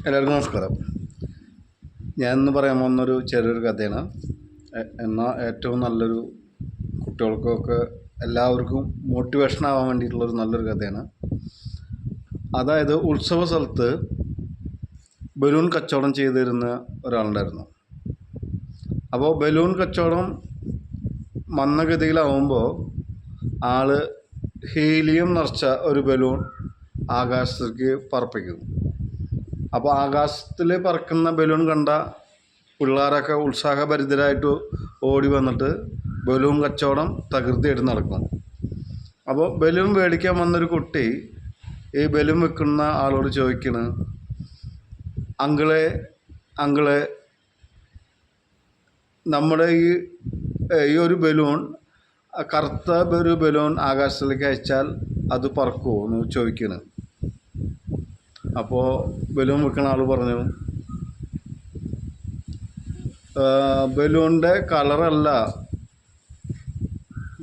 എല്ലാവർക്കും നമസ്കാരം. ഞാൻ ഇന്ന് പറയാൻ പോകുന്നൊരു ചെറിയൊരു കഥയാണ്. എന്നാൽ ഏറ്റവും നല്ലൊരു കുട്ടികൾക്കൊക്കെ എല്ലാവർക്കും മോട്ടിവേഷൻ ആവാൻ വേണ്ടിയിട്ടുള്ളൊരു നല്ലൊരു കഥയാണ്. അതായത് ഉത്സവ സ്ഥലത്ത് ബലൂൺ കച്ചവടം ചെയ്തു തരുന്ന ഒരാളുണ്ടായിരുന്നു. അപ്പോൾ ബലൂൺ കച്ചവടം മന്ദഗതിയിലാവുമ്പോൾ ആൾ ഹീലിയം നിറച്ച ഒരു ബലൂൺ ആകാശത്തേക്ക് പറപ്പിക്കും. അപ്പോൾ ആകാശത്തിൽ പറക്കുന്ന ബലൂൺ കണ്ട പിള്ളേരൊക്കെ ഉത്സാഹഭരിതരായിട്ട് ഓടി വന്നിട്ട് ബലൂൺ കച്ചവടം തകൃതിയായിട്ട് നടക്കും. അപ്പോൾ ബലൂൺ മേടിക്കാൻ വന്നൊരു കുട്ടി ഈ ബലൂൺ വിൽക്കുന്ന ആളോട് ചോദിക്കണ്, അങ്കിളെ നമ്മുടെ ഈ ഒരു ബലൂൺ, കറുത്ത ഒരു ബലൂൺ ആകാശത്തിലേക്ക് അയച്ചാൽ അത് പറക്കുമോ എന്ന് ചോദിക്കണ്. അപ്പോൾ ബലൂൺ വിൽക്കുന്ന ആൾ പറഞ്ഞു, ബലൂണിൻ്റെ കളറല്ല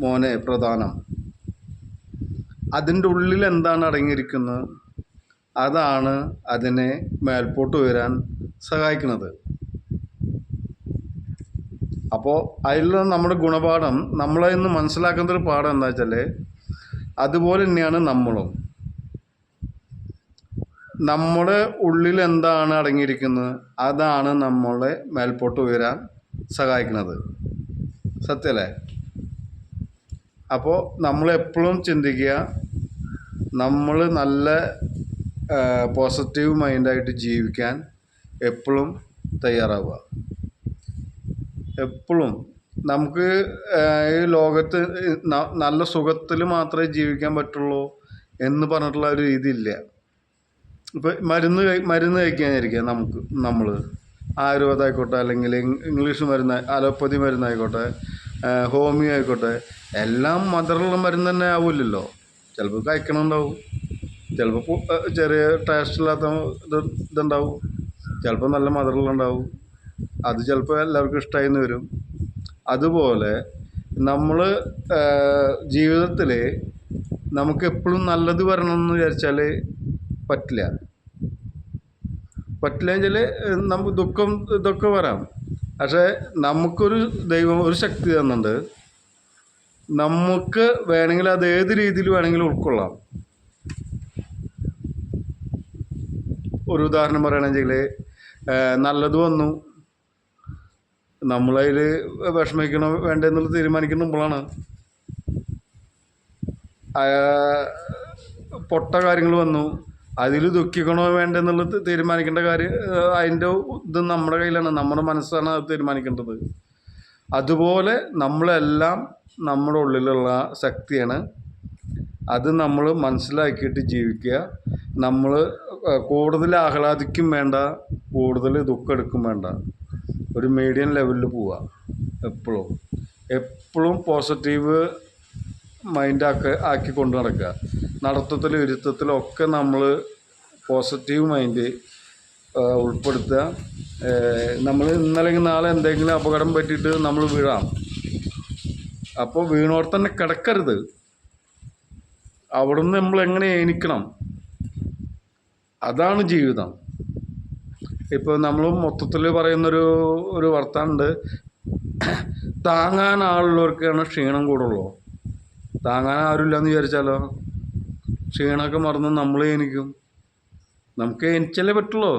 മോനെ പ്രധാനം, അതിൻ്റെ ഉള്ളിൽ എന്താണ് അടങ്ങിയിരിക്കുന്നത് അതാണ് അതിനെ മേൽപോട്ട് ഉയരാൻ സഹായിക്കുന്നത്. അപ്പോൾ അതിലുള്ള നമ്മുടെ ഗുണപാഠം, നമ്മളെ ഇന്ന് മനസ്സിലാക്കുന്നൊരു പാഠം എന്താ വെച്ചാൽ, അതുപോലെ തന്നെയാണ് നമ്മളും. നമ്മുടെ ഉള്ളിൽ എന്താണ് അടങ്ങിയിരിക്കുന്നത് അതാണ് നമ്മളെ മേൽപോട്ട് ഉയരാൻ സഹായിക്കുന്നത്. സത്യമല്ലേ? അപ്പോൾ നമ്മളെപ്പോഴും ചിന്തിക്കുക, നമ്മൾ നല്ല പോസിറ്റീവ് മൈൻഡായിട്ട് ജീവിക്കാൻ എപ്പോഴും തയ്യാറാവുക. എപ്പോഴും നമുക്ക് ഈ ലോകത്ത് നല്ല സുഖത്തിൽ മാത്രമേ ജീവിക്കാൻ പറ്റുള്ളൂ എന്ന് പറഞ്ഞിട്ടുള്ള ഒരു രീതിയില്ല. ഇപ്പോൾ മരുന്ന് കഴിക്കാനിരിക്കുക, നമ്മൾ ആയുർവേദമായിക്കോട്ടെ, അല്ലെങ്കിൽ ഇംഗ്ലീഷ് മരുന്ന്, അലോപ്പതി മരുന്നായിക്കോട്ടെ, ഹോമിയോ ആയിക്കോട്ടെ, എല്ലാം മധുരമുള്ള മരുന്ന് തന്നെ ആവില്ലല്ലോ. ചിലപ്പോൾ കഴിക്കണമുണ്ടാവും, ചിലപ്പോൾ ചെറിയ ടേസ്റ്റ് ഇല്ലാത്ത ഇതുണ്ടാവും, ചിലപ്പോൾ നല്ല മധുരമുണ്ടാവും. അത് ചിലപ്പോൾ എല്ലാവർക്കും ഇഷ്ടമായിന്ന് വരും. അതുപോലെ നമ്മൾ ജീവിതത്തിൽ നമുക്ക് എപ്പോഴും നല്ലത് വരണമെന്ന് വിചാരിച്ചാൽ പറ്റില്ല വെച്ചാൽ നമുക്ക് ഇതൊക്കെ വരാം. പക്ഷേ നമുക്കൊരു ദൈവം ഒരു ശക്തി തന്നുണ്ട്. നമുക്ക് വേണമെങ്കിൽ അത് ഏത് രീതിയിൽ വേണമെങ്കിലും ഉൾക്കൊള്ളാം. ഒരു ഉദാഹരണം പറയുകയാണെങ്കിൽ, നല്ലത് വന്നു, നമ്മളതിൽ വിഷമിക്കണോ വേണ്ടെന്നുള്ളത് തീരുമാനിക്കുമ്പോഴാണ്. പൊട്ട കാര്യങ്ങൾ വന്നു, അതിൽ ദുഃഖിക്കണോ വേണ്ടെന്നുള്ളത് തീരുമാനിക്കേണ്ട കാര്യം, അതിൻ്റെ ഇത് നമ്മുടെ കയ്യിലാണ്, നമ്മുടെ മനസ്സാണ് അത് തീരുമാനിക്കേണ്ടത്. അതുപോലെ നമ്മളെല്ലാം നമ്മുടെ ഉള്ളിലുള്ള ശക്തിയാണ്. അത് നമ്മൾ മനസ്സിലാക്കിയിട്ട് ജീവിക്കുക. നമ്മൾ കൂടുതൽ ആഹ്ലാദിക്കും വേണ്ട, കൂടുതൽ ദുഃഖം എടുക്കും വേണ്ട, ഒരു മീഡിയം ലെവലിൽ പോവുക. എപ്പോഴും പോസിറ്റീവ് ആക്കി കൊണ്ട് നടക്കുക. നടത്തത്തിലും ഇരുത്തത്തിലും ഒക്കെ നമ്മൾ പോസിറ്റീവ് മൈൻഡ് ഉൾപ്പെടുത്തുക. നമ്മൾ ഇന്നല്ലെങ്കിൽ നാളെ എന്തെങ്കിലും അപകടം പറ്റിയിട്ട് നമ്മൾ വീഴാം. അപ്പോൾ വീണോടെ തന്നെ കിടക്കരുത്. അവിടുന്ന് നമ്മൾ എങ്ങനെ എണീക്കണം, അതാണ് ജീവിതം. ഇപ്പോൾ നമ്മൾ മൊത്തത്തിൽ പറയുന്നൊരു വർത്താനുണ്ട്, താങ്ങാൻ ആളുള്ളവർക്കാണ് ക്ഷീണം കൂടുള്ളൂ. താങ്ങാൻ ആരുമില്ലെന്ന് വിചാരിച്ചാലോ, ക്ഷീണമൊക്കെ മറന്ന് നമ്മൾ എണീക്കും. നമുക്ക് എണീച്ചല്ലേ പറ്റുള്ളൂ.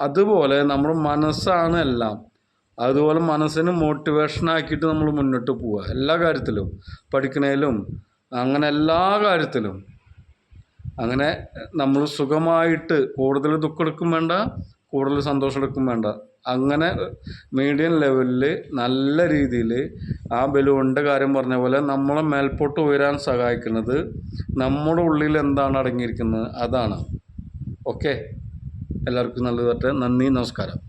അതുപോലെ നമ്മുടെ മനസ്സാണ് എല്ലാം. അതുപോലെ മനസ്സിന് മോട്ടിവേഷനാക്കിയിട്ട് നമ്മൾ മുന്നോട്ട് പോവുക. എല്ലാ കാര്യത്തിലും, പഠിക്കണേലും അങ്ങനെ എല്ലാ കാര്യത്തിലും. അങ്ങനെ നമ്മൾ സുഖമായിട്ട്, കൂടുതൽ ദുഃഖം എടുക്കും വേണ്ട, കൂടുതൽ സന്തോഷം എടുക്കും വേണ്ട, അങ്ങനെ മീഡിയം ലെവലിൽ നല്ല രീതിയിൽ ആ ബലൂണിൻ്റെ കാര്യം പറഞ്ഞ പോലെ നമ്മളെ മേൽപോട്ട് ഉയരാൻ സഹായിക്കുന്നത് നമ്മുടെ ഉള്ളിൽ എന്താണ് അടങ്ങിയിരിക്കുന്നത് അതാണ്. ഓക്കെ, എല്ലാവർക്കും നല്ലതായിട്ട്. നന്ദി, നമസ്കാരം.